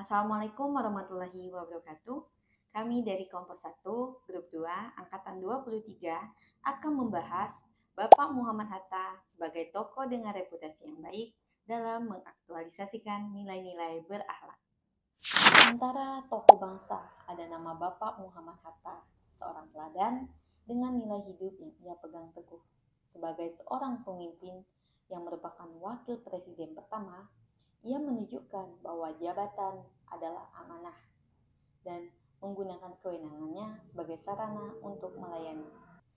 Assalamualaikum warahmatullahi wabarakatuh. Kami dari kelompok 1, grup 2, angkatan 23 akan membahas Bapak Muhammad Hatta sebagai tokoh dengan reputasi yang baik dalam mengaktualisasikan nilai-nilai berakhlak. Antara tokoh bangsa ada nama Bapak Muhammad Hatta, seorang teladan dengan nilai hidup yang ia pegang teguh. Sebagai seorang pemimpin yang merupakan wakil presiden pertama, ia menunjukkan bahwa jabatan adalah amanah dan menggunakan kewenangannya sebagai sarana untuk melayani.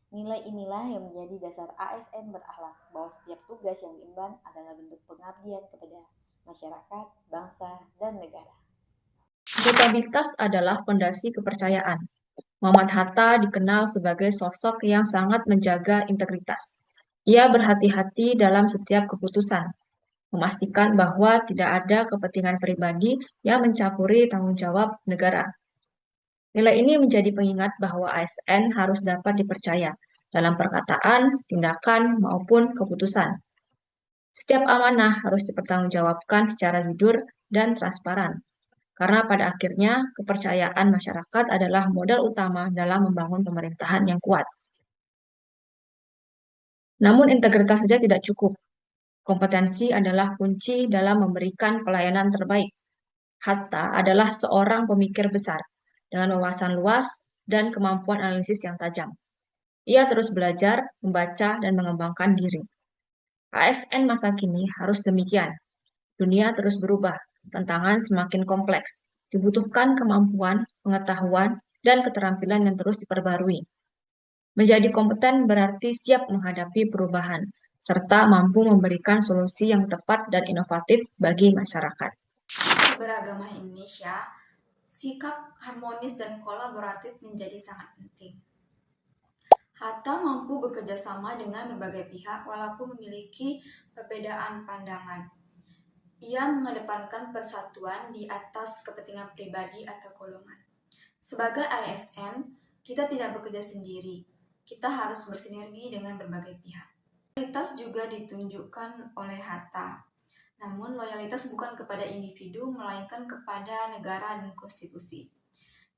Nilai inilah yang menjadi dasar ASN berakhlak, bahwa setiap tugas yang diemban adalah bentuk pengabdian kepada masyarakat, bangsa, dan negara. Akuntabilitas adalah fondasi kepercayaan. Muhammad Hatta dikenal sebagai sosok yang sangat menjaga integritas. Ia berhati-hati dalam setiap keputusan, memastikan bahwa tidak ada kepentingan pribadi yang mencampuri tanggung jawab negara. Nilai ini menjadi pengingat bahwa ASN harus dapat dipercaya dalam perkataan, tindakan, maupun keputusan. Setiap amanah harus dipertanggungjawabkan secara jujur dan transparan, karena pada akhirnya kepercayaan masyarakat adalah modal utama dalam membangun pemerintahan yang kuat. Namun integritas saja tidak cukup. Kompetensi adalah kunci dalam memberikan pelayanan terbaik. Hatta adalah seorang pemikir besar dengan wawasan luas dan kemampuan analisis yang tajam. Ia terus belajar, membaca, dan mengembangkan diri. ASN masa kini harus demikian. Dunia terus berubah, tantangan semakin kompleks. Dibutuhkan kemampuan, pengetahuan, dan keterampilan yang terus diperbarui. Menjadi kompeten berarti siap menghadapi perubahan, serta mampu memberikan solusi yang tepat dan inovatif bagi masyarakat. Keberagaman Indonesia, sikap harmonis dan kolaboratif menjadi sangat penting. Hatta mampu bekerja sama dengan berbagai pihak walaupun memiliki perbedaan pandangan. Ia mengedepankan persatuan di atas kepentingan pribadi atau golongan. Sebagai ASN, kita tidak bekerja sendiri. Kita harus bersinergi dengan berbagai pihak. Loyalitas juga ditunjukkan oleh Hatta. Namun loyalitas bukan kepada individu, melainkan kepada negara dan konstitusi.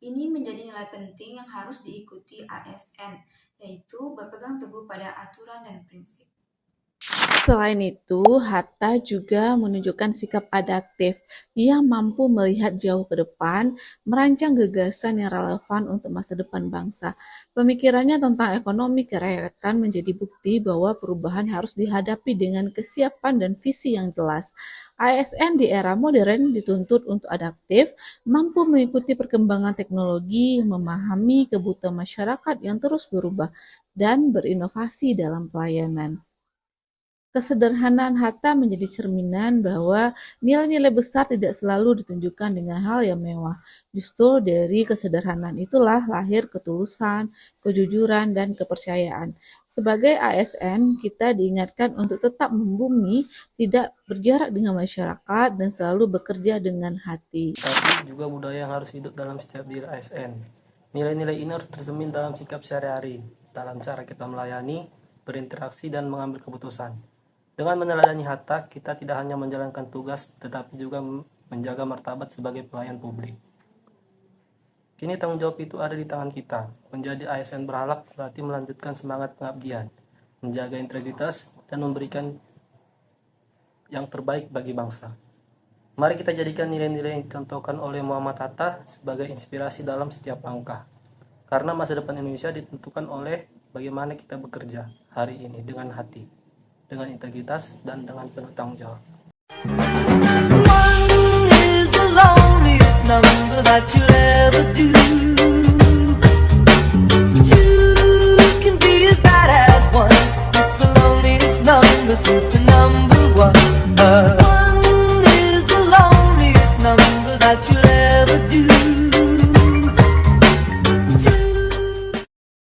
Ini menjadi nilai penting yang harus diikuti ASN, yaitu berpegang teguh pada aturan dan prinsip. Selain itu, Hatta juga menunjukkan sikap adaptif. Ia mampu melihat jauh ke depan, merancang gagasan yang relevan untuk masa depan bangsa. Pemikirannya tentang ekonomi kerakyatan menjadi bukti bahwa perubahan harus dihadapi dengan kesiapan dan visi yang jelas. ASN di era modern dituntut untuk adaptif, mampu mengikuti perkembangan teknologi, memahami kebutuhan masyarakat yang terus berubah, dan berinovasi dalam pelayanan. Kesederhanaan Hatta menjadi cerminan bahwa nilai-nilai besar tidak selalu ditunjukkan dengan hal yang mewah. Justru dari kesederhanaan itulah lahir ketulusan, kejujuran, dan kepercayaan. Sebagai ASN, kita diingatkan untuk tetap membumi, tidak berjarak dengan masyarakat, dan selalu bekerja dengan hati. Tapi juga budaya yang harus hidup dalam setiap diri ASN. Nilai-nilai ini harus tercermin dalam sikap sehari-hari, dalam cara kita melayani, berinteraksi, dan mengambil keputusan. Dengan meneladani Hatta, kita tidak hanya menjalankan tugas, tetapi juga menjaga martabat sebagai pelayan publik. Kini tanggung jawab itu ada di tangan kita. Menjadi ASN berakhlak berarti melanjutkan semangat pengabdian, menjaga integritas, dan memberikan yang terbaik bagi bangsa. Mari kita jadikan nilai-nilai yang dicontohkan oleh Muhammad Hatta sebagai inspirasi dalam setiap langkah. Karena masa depan Indonesia ditentukan oleh bagaimana kita bekerja hari ini dengan hati, dengan integritas, dan dengan penuh tanggung jawab. One is the loneliest number that you'll ever do. Two can be as bad as one. It's the loneliest number since the